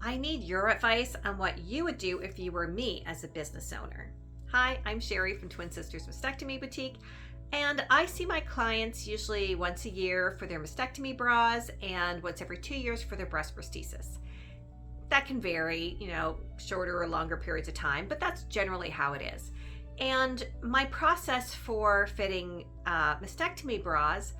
I need your advice on what you would do if you were me as a business owner. Hi, I'm Sherry from Twin Sisters Mastectomy Boutique, and I see my clients usually once a year for their mastectomy bras and once every 2 years for their breast prosthesis. That can vary, shorter or longer periods of time, but that's generally how it is. And my process for fitting mastectomy bras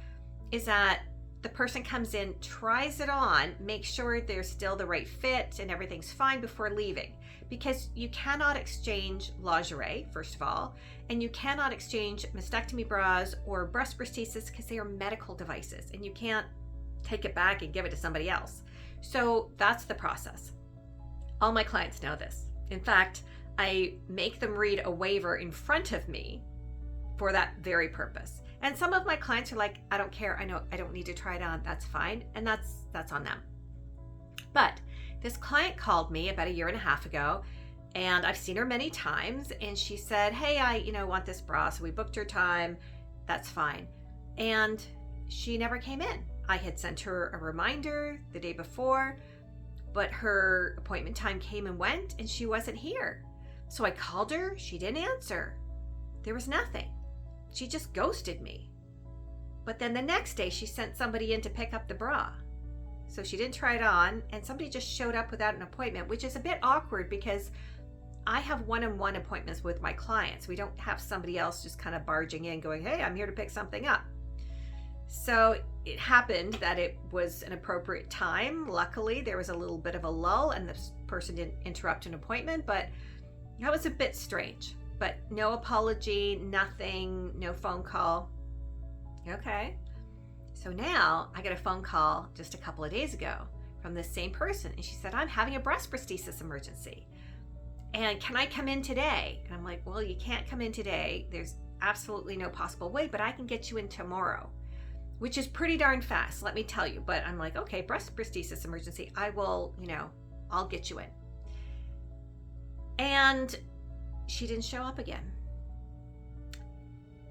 is that the person comes in, tries it on, makes sure they're still the right fit and everything's fine before leaving. Because you cannot exchange lingerie, first of all, and you cannot exchange mastectomy bras or breast prosthesis because they are medical devices and you can't take it back and give it to somebody else. So that's the process. All my clients know this. In fact, I make them read a waiver in front of me for that very purpose. And some of my clients are like, I don't care. I know I don't need to try it on. That's fine. And that's on them. But this client called me about 1.5 years ago, and I've seen her many times, and she said, hey, I want this bra. So we booked her time. That's fine. And she never came in. I had sent her a reminder the day before, but her appointment time came and went and she wasn't here. So I called her. She didn't answer. There was nothing. She just ghosted me. But then the next day she sent somebody in to pick up the bra. So she didn't try it on, and somebody just showed up without an appointment, which is a bit awkward because I have one-on-one appointments with my clients. We don't have somebody else just kind of barging in going, hey, I'm here to pick something up. So it happened that it was an appropriate time. Luckily, there was a little bit of a lull and this person didn't interrupt an appointment, but that was a bit strange. But no apology, nothing, no phone call. Okay. So now I got a phone call just a couple of days ago from this same person. And she said, I'm having a breast prosthesis emergency. And can I come in today? And I'm like, well, you can't come in today. There's absolutely no possible way, but I can get you in tomorrow, which is pretty darn fast, let me tell you. But I'm like, okay, breast prosthesis emergency. I will, I'll get you in. And she didn't show up again.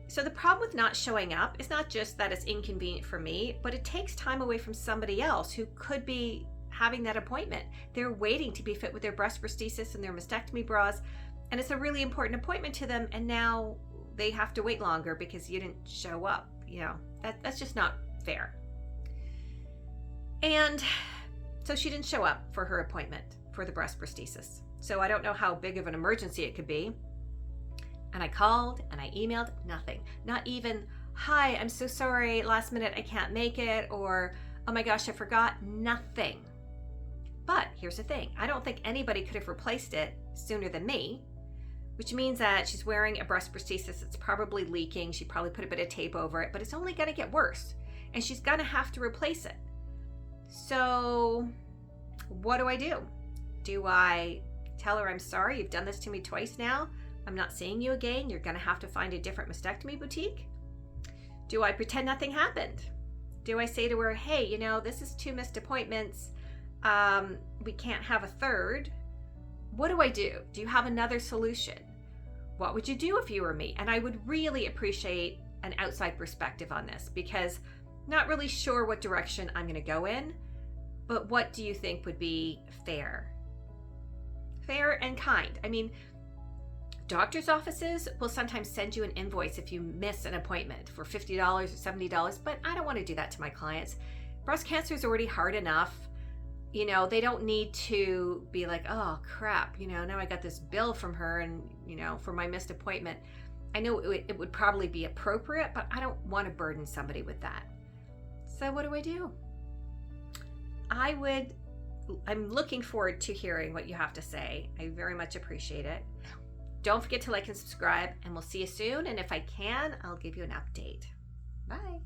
So the problem with not showing up is not just that it's inconvenient for me, but it takes time away from somebody else who could be having that appointment. They're waiting to be fit with their breast prosthesis and their mastectomy bras, and it's a really important appointment to them, and now they have to wait longer because you didn't show up. That's just not fair. And so she didn't show up for her appointment for the breast prosthesis. So I don't know how big of an emergency it could be. And I called and I emailed, nothing. Not even, hi, I'm so sorry, last minute I can't make it, or oh my gosh, I forgot, nothing. But here's the thing, I don't think anybody could have replaced it sooner than me, which means that she's wearing a breast prosthesis. It's probably leaking. She probably put a bit of tape over it, but it's only gonna get worse. And she's gonna have to replace it. So what do? Do I tell her, I'm sorry, you've done this to me twice now. I'm not seeing you again. You're gonna have to find a different mastectomy boutique. Do I pretend nothing happened? Do I say to her, hey, this is 2 missed appointments. We can't have a third. What do I do? Do you have another solution? What would you do if you were me? And I would really appreciate an outside perspective on this because not really sure what direction I'm gonna go in, but what do you think would be fair? Fair and kind. I mean, doctor's offices will sometimes send you an invoice if you miss an appointment for $50 or $70, but I don't want to do that to my clients. Breast cancer is already hard enough. They don't need to be like, oh crap, now I got this bill from her and, for my missed appointment. I know it would probably be appropriate, but I don't want to burden somebody with that. So what do? I'm looking forward to hearing what you have to say. I very much appreciate it. Don't forget to like and subscribe, and we'll see you soon. And if I can, I'll give you an update. Bye.